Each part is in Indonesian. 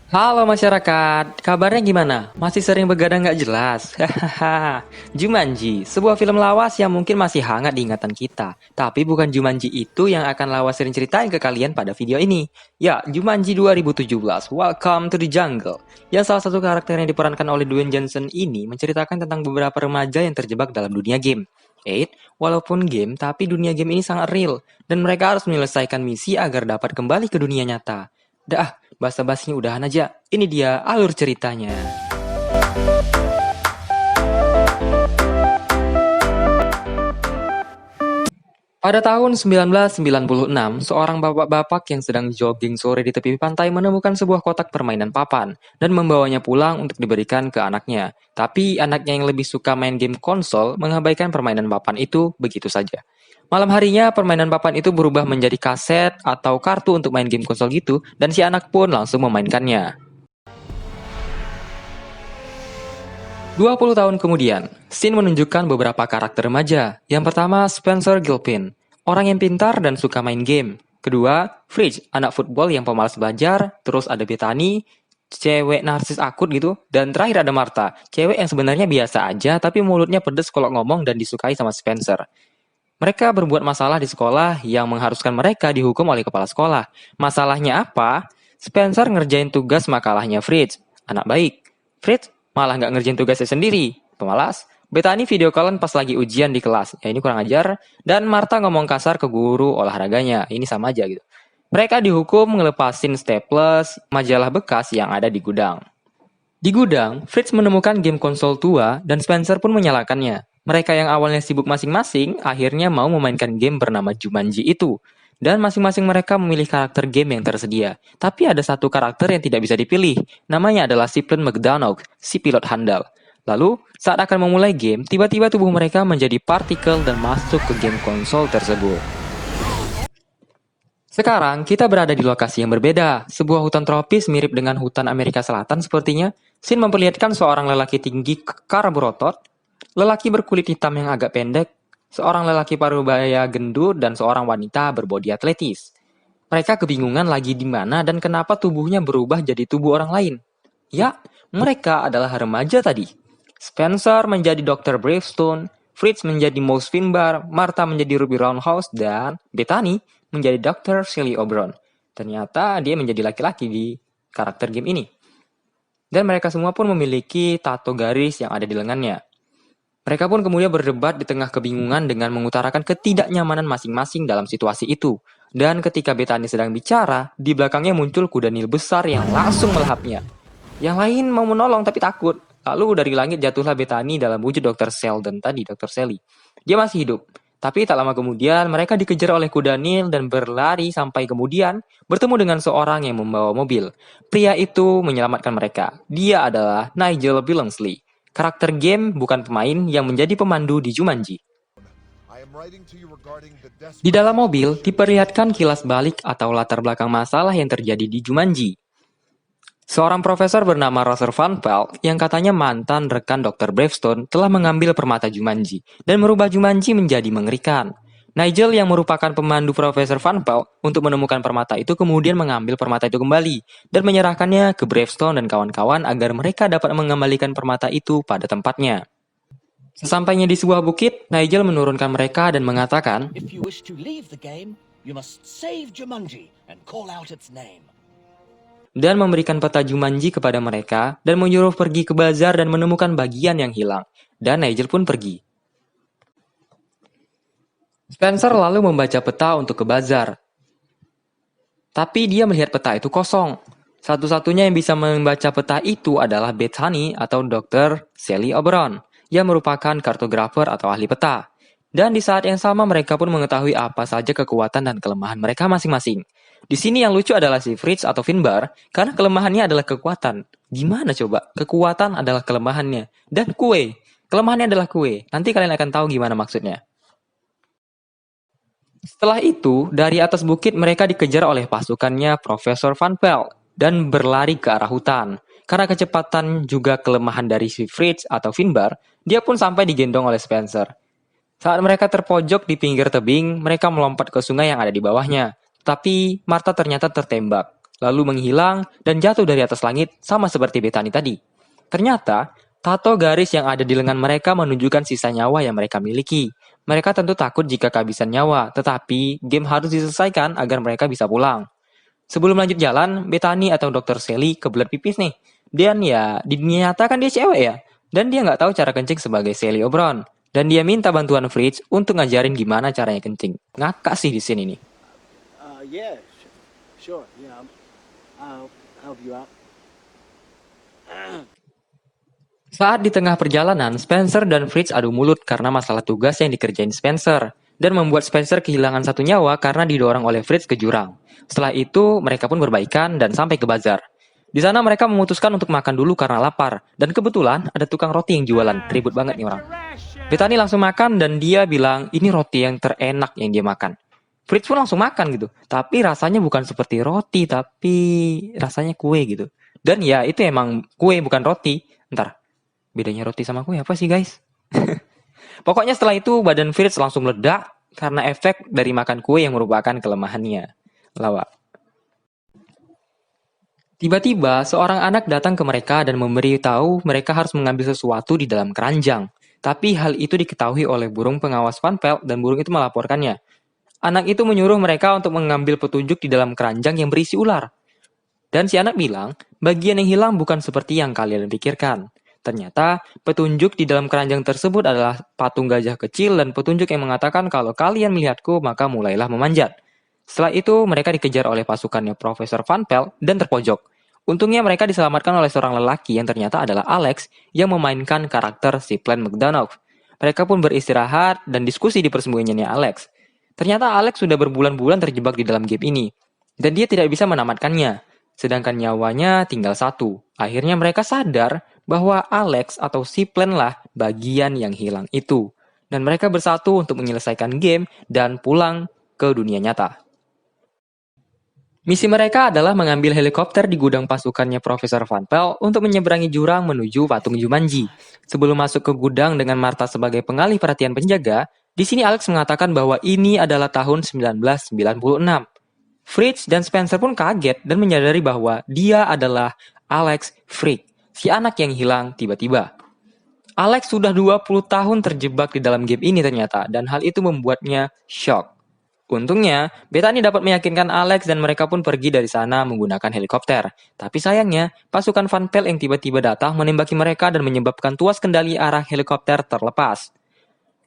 Halo masyarakat, kabarnya gimana? Masih sering begadang nggak jelas? Hahaha. Jumanji, sebuah film lawas yang mungkin masih hangat di ingatan kita. Tapi bukan Jumanji itu yang akan lawas sering ceritain ke kalian pada video ini. Ya, Jumanji 2017, Welcome to the Jungle. Yang salah satu karakter yang diperankan oleh Dwayne Johnson ini menceritakan tentang beberapa remaja yang terjebak dalam dunia game. Walaupun game, tapi dunia game ini sangat real, dan mereka harus menyelesaikan misi agar dapat kembali ke dunia nyata. Dah, basa-basinya udahan aja. Ini dia alur ceritanya. Pada tahun 1996, seorang bapak-bapak yang sedang jogging sore di tepi pantai menemukan sebuah kotak permainan papan dan membawanya pulang untuk diberikan ke anaknya. Tapi anaknya yang lebih suka main game konsol mengabaikan permainan papan itu begitu saja. Malam harinya, permainan papan itu berubah menjadi kaset atau kartu untuk main game konsol gitu, dan si anak pun langsung memainkannya. 20 tahun kemudian, scene menunjukkan beberapa karakter remaja. Yang pertama, Spencer Gilpin, orang yang pintar dan suka main game. Kedua, Fridge, anak football yang pemalas belajar. Terus ada Bethany, cewek narsis akut gitu. Dan terakhir ada Martha, cewek yang sebenarnya biasa aja tapi mulutnya pedes kalau ngomong dan disukai sama Spencer. Mereka berbuat masalah di sekolah yang mengharuskan mereka dihukum oleh kepala sekolah. Masalahnya apa? Spencer ngerjain tugas makalahnya Fritz, anak baik. Fritz malah nggak ngerjain tugasnya sendiri, pemalas. Bethany video callan pas lagi ujian di kelas, ya ini kurang ajar. Dan Martha ngomong kasar ke guru olahraganya, ini sama aja gitu. Mereka dihukum ngelepasin staples, majalah bekas yang ada di gudang. Di gudang, Fritz menemukan game konsol tua dan Spencer pun menyalakannya. Mereka yang awalnya sibuk masing-masing akhirnya mau memainkan game bernama Jumanji itu. Dan masing-masing mereka memilih karakter game yang tersedia. Tapi ada satu karakter yang tidak bisa dipilih. Namanya adalah Cyprian McDonald, si pilot handal. Lalu, saat akan memulai game, tiba-tiba tubuh mereka menjadi partikel dan masuk ke game konsol tersebut. Sekarang kita berada di lokasi yang berbeda, sebuah hutan tropis mirip dengan hutan Amerika Selatan sepertinya. Scene memperlihatkan seorang lelaki tinggi kekar berotot, lelaki berkulit hitam yang agak pendek, seorang lelaki parubaya gendut, dan seorang wanita berbodi atletis. Mereka kebingungan lagi di mana dan kenapa tubuhnya berubah jadi tubuh orang lain. Ya, mereka adalah remaja tadi. Spencer menjadi Dr. Bravestone, Fritz menjadi Mouse Finbar, Martha menjadi Ruby Roundhouse, dan Bethany menjadi Dr. Sally Oberon. Ternyata dia menjadi laki-laki di karakter game ini. Dan mereka semua pun memiliki tato garis yang ada di lengannya. Mereka pun kemudian berdebat di tengah kebingungan dengan mengutarakan ketidaknyamanan masing-masing dalam situasi itu. Dan ketika Bethany sedang bicara, di belakangnya muncul kuda nil besar yang langsung melahapnya. Yang lain mau menolong tapi takut. Lalu dari langit jatuhlah Bethany dalam wujud Dr. Sheldon tadi, Dr. Sally. Dia masih hidup. Tapi tak lama kemudian mereka dikejar oleh kuda nil dan berlari sampai kemudian bertemu dengan seorang yang membawa mobil. Pria itu menyelamatkan mereka. Dia adalah Nigel Billingsley. Karakter game bukan pemain yang menjadi pemandu di Jumanji. Di dalam mobil diperlihatkan kilas balik atau latar belakang masalah yang terjadi di Jumanji. Seorang profesor bernama Ruther Van Pelt yang katanya mantan rekan Dr. Bravestone telah mengambil permata Jumanji dan merubah Jumanji menjadi mengerikan. Nigel yang merupakan pemandu Profesor Van Pelt untuk menemukan permata itu kemudian mengambil permata itu kembali dan menyerahkannya ke Bravestone dan kawan-kawan agar mereka dapat mengembalikan permata itu pada tempatnya. Sesampainya di sebuah bukit, Nigel menurunkan mereka dan mengatakan, If you wish to leave the game, you must save Jumanji and call out its name. Dan memberikan peta Jumanji kepada mereka dan menyuruh pergi ke bazar dan menemukan bagian yang hilang. Dan Nigel pun pergi. Spencer lalu membaca peta untuk ke bazar. Tapi dia melihat peta itu kosong. Satu-satunya yang bisa membaca peta itu adalah Bethany atau Dr. Sally Oberon, yang merupakan kartografer atau ahli peta. Dan di saat yang sama mereka pun mengetahui apa saja kekuatan dan kelemahan mereka masing-masing. Di sini yang lucu adalah si Fritz atau Finbar, karena kelemahannya adalah kekuatan. Gimana coba? Kekuatan adalah kelemahannya. Dan kue. Kelemahannya adalah kue. Nanti kalian akan tahu gimana maksudnya. Setelah itu, dari atas bukit mereka dikejar oleh pasukannya Profesor Van Pelt dan berlari ke arah hutan. Karena kecepatan juga kelemahan dari si Fritz atau Finbar, dia pun sampai digendong oleh Spencer. Saat mereka terpojok di pinggir tebing, mereka melompat ke sungai yang ada di bawahnya. Tapi Martha ternyata tertembak. lalu menghilang dan jatuh dari atas langit sama seperti Bethany tadi. Ternyata, tato garis yang ada di lengan mereka menunjukkan sisa nyawa yang mereka miliki. Mereka tentu takut jika kehabisan nyawa, tetapi game harus diselesaikan agar mereka bisa pulang. Sebelum lanjut jalan, Bethany atau Dr. Sally kebelet pipis nih. Dan ya, di dunia nyata kan dia cewek ya. Dan dia nggak tahu cara kencing sebagai Sally O'Brien. Dan dia minta bantuan Fritz untuk ngajarin gimana caranya kencing. Ngakak sih di sini nih. Yeah, sure. I'll help you out. Saat di tengah perjalanan, Spencer dan Fritz adu mulut karena masalah tugas yang dikerjain Spencer. Dan membuat Spencer kehilangan satu nyawa karena didorong oleh Fritz ke jurang. Setelah itu, mereka pun berbaikan dan sampai ke bazar. Di sana mereka memutuskan untuk makan dulu karena lapar. Dan kebetulan ada tukang roti yang jualan. Ribut banget nih orang. Bethany langsung makan dan dia bilang ini roti yang terenak yang dia makan. Fritz pun langsung makan gitu. Tapi rasanya bukan seperti roti, tapi rasanya kue gitu. Dan ya itu emang kue bukan roti. Ntar, bedanya roti sama kue apa sih guys? Pokoknya setelah itu badan Fritz langsung meledak karena efek dari makan kue yang merupakan kelemahannya. Lawak. Tiba-tiba seorang anak datang ke mereka dan memberitahu mereka harus mengambil sesuatu di dalam keranjang. Tapi hal itu diketahui oleh burung pengawas Van Pelt dan burung itu melaporkannya. Anak itu menyuruh mereka untuk mengambil petunjuk di dalam keranjang yang berisi ular. Dan si anak bilang, bagian yang hilang bukan seperti yang kalian pikirkan. Ternyata, petunjuk di dalam keranjang tersebut adalah patung gajah kecil dan petunjuk yang mengatakan kalau kalian melihatku maka mulailah memanjat. Setelah itu, mereka dikejar oleh pasukannya Profesor Van Pelt dan terpojok. Untungnya mereka diselamatkan oleh seorang lelaki yang ternyata adalah Alex yang memainkan karakter si Plan McDonough. Mereka pun beristirahat dan diskusi di persembunyiannya Alex. Ternyata Alex sudah berbulan-bulan terjebak di dalam game ini. Dan dia tidak bisa menamatkannya. Sedangkan nyawanya tinggal satu. Akhirnya mereka sadar bahwa Alex atau si Plan lah bagian yang hilang itu. Dan mereka bersatu untuk menyelesaikan game dan pulang ke dunia nyata. Misi mereka adalah mengambil helikopter di gudang pasukannya Profesor Van Pelt untuk menyeberangi jurang menuju patung Jumanji. Sebelum masuk ke gudang dengan Martha sebagai pengalih perhatian penjaga, di sini Alex mengatakan bahwa ini adalah tahun 1996. Fritz dan Spencer pun kaget dan menyadari bahwa dia adalah Alex Frick, si anak yang hilang tiba-tiba. Alex sudah 20 tahun terjebak di dalam game ini ternyata, dan hal itu membuatnya shock. Untungnya, Bethany dapat meyakinkan Alex dan mereka pun pergi dari sana menggunakan helikopter. Tapi sayangnya, pasukan Van Pelt yang tiba-tiba datang menembaki mereka dan menyebabkan tuas kendali arah helikopter terlepas.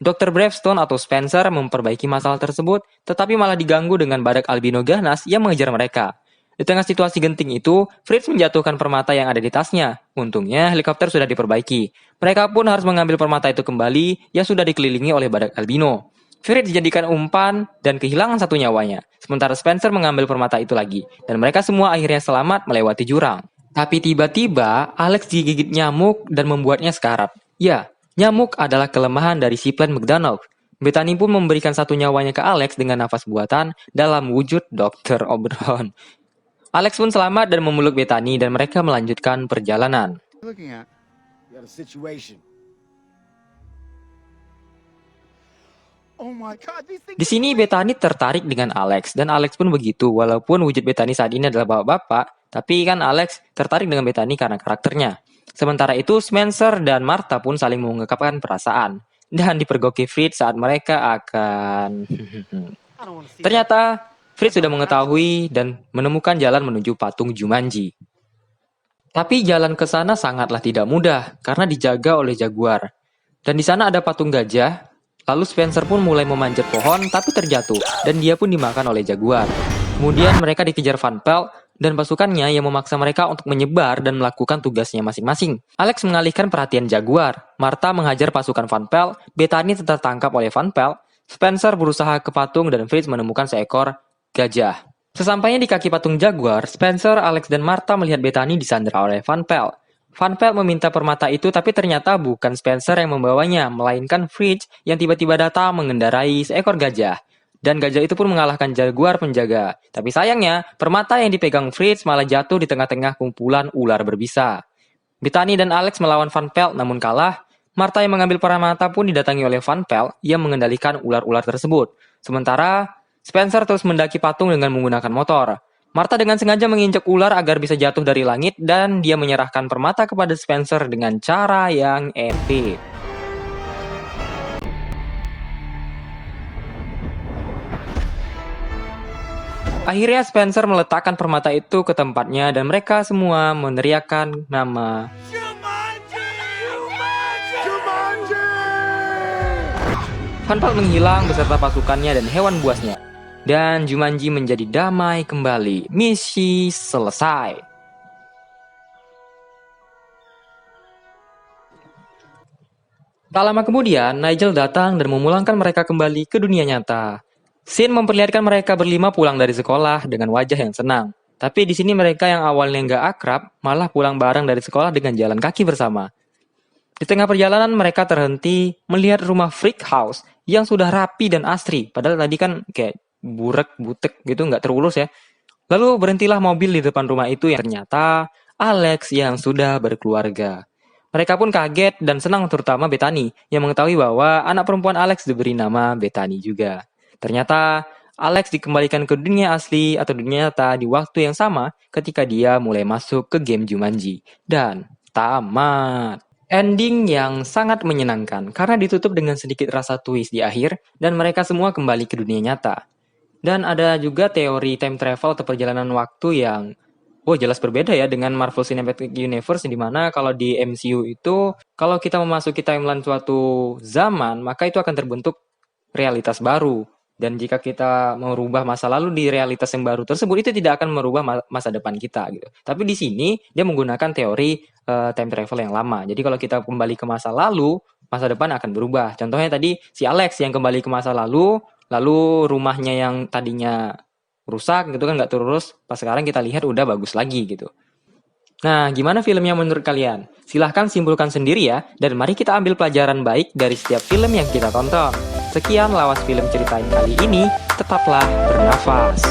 Dr. Bravestone atau Spencer memperbaiki masalah tersebut, tetapi malah diganggu dengan badak albino ganas yang mengejar mereka. Di tengah situasi genting itu, Fritz menjatuhkan permata yang ada di tasnya. Untungnya, helikopter sudah diperbaiki. Mereka pun harus mengambil permata itu kembali yang sudah dikelilingi oleh badak albino. Fritz dijadikan umpan dan kehilangan satu nyawanya. Sementara Spencer mengambil permata itu lagi. Dan mereka semua akhirnya selamat melewati jurang. Tapi tiba-tiba, Alex digigit nyamuk dan membuatnya sekarat. Ya, nyamuk adalah kelemahan dari si Plan McDonough. Bethany pun memberikan satu nyawanya ke Alex dengan nafas buatan dalam wujud Dr. O'Brien. Alex pun selamat dan memeluk Bethany dan mereka melanjutkan perjalanan. Looking at? You got a situation. Oh my God, these things. Di sini Bethany tertarik dengan Alex dan Alex pun begitu. Walaupun wujud Bethany saat ini adalah bapak-bapak, tapi kan Alex tertarik dengan Bethany karena karakternya. Sementara itu Spencer dan Martha pun saling mengungkapkan perasaan dan dipergoki Fritz saat mereka akan ternyata Fritz sudah mengetahui dan menemukan jalan menuju patung Jumanji. Tapi jalan ke sana sangatlah tidak mudah karena dijaga oleh jaguar. Dan di sana ada patung gajah. Lalu Spencer pun mulai memanjat pohon tapi terjatuh dan dia pun dimakan oleh jaguar. Kemudian mereka dikejar Van Pelt dan pasukannya yang memaksa mereka untuk menyebar dan melakukan tugasnya masing-masing. Alex mengalihkan perhatian jaguar. Martha menghajar pasukan Van Pelt, Bethany tertangkap oleh Van Pelt, Spencer berusaha ke patung dan Fritz menemukan seekor gajah. Sesampainya di kaki patung jaguar, Spencer, Alex, dan Martha melihat Bethany disandera oleh Van Pelt. Van Pelt meminta permata itu tapi ternyata bukan Spencer yang membawanya, melainkan Fritz yang tiba-tiba datang mengendarai seekor gajah. Dan gajah itu pun mengalahkan jaguar penjaga. Tapi sayangnya, permata yang dipegang Fritz malah jatuh di tengah-tengah kumpulan ular berbisa. Bethany dan Alex melawan Van Pelt namun kalah. Martha yang mengambil permata pun didatangi oleh Van Pelt yang mengendalikan ular-ular tersebut. Sementara, Spencer terus mendaki patung dengan menggunakan motor. Martha dengan sengaja menginjak ular agar bisa jatuh dari langit dan dia menyerahkan permata kepada Spencer dengan cara yang epik. Akhirnya Spencer meletakkan permata itu ke tempatnya dan mereka semua meneriakkan nama Funpal menghilang beserta pasukannya dan hewan buasnya. Dan Jumanji menjadi damai kembali. Misi selesai. Tak lama kemudian, Nigel datang dan memulangkan mereka kembali ke dunia nyata. Sin memperlihatkan mereka berlima pulang dari sekolah dengan wajah yang senang. Tapi di sini mereka yang awalnya nggak akrab, malah pulang bareng dari sekolah dengan jalan kaki bersama. Di tengah perjalanan mereka terhenti melihat rumah Freak House yang sudah rapi dan asri. Padahal tadi kan kayak burek, butek gitu, nggak terurus ya. Lalu berhentilah mobil di depan rumah itu yang ternyata Alex yang sudah berkeluarga. Mereka pun kaget dan senang, terutama Bethany yang mengetahui bahwa anak perempuan Alex diberi nama Bethany juga. Ternyata Alex dikembalikan ke dunia asli atau dunia nyata di waktu yang sama ketika dia mulai masuk ke game Jumanji. Dan tamat. Ending yang sangat menyenangkan karena ditutup dengan sedikit rasa twist di akhir dan mereka semua kembali ke dunia nyata. Dan ada juga teori time travel atau perjalanan waktu yang jelas berbeda ya dengan Marvel Cinematic Universe, di mana kalau di MCU itu kalau kita memasuki timeline suatu zaman maka itu akan terbentuk realitas baru. Dan jika kita merubah masa lalu di realitas yang baru tersebut, itu tidak akan merubah masa depan kita gitu. Tapi di sini dia menggunakan teori time travel yang lama. Jadi kalau kita kembali ke masa lalu, masa depan akan berubah. Contohnya tadi si Alex yang kembali ke masa lalu rumahnya yang tadinya rusak gitu kan, nggak terurus, pas sekarang kita lihat udah bagus lagi gitu. Nah, gimana filmnya menurut kalian? Silahkan simpulkan sendiri ya, dan mari kita ambil pelajaran baik dari setiap film yang kita tonton. Sekian Lawas Film Ceritain kali ini, tetaplah bernafas.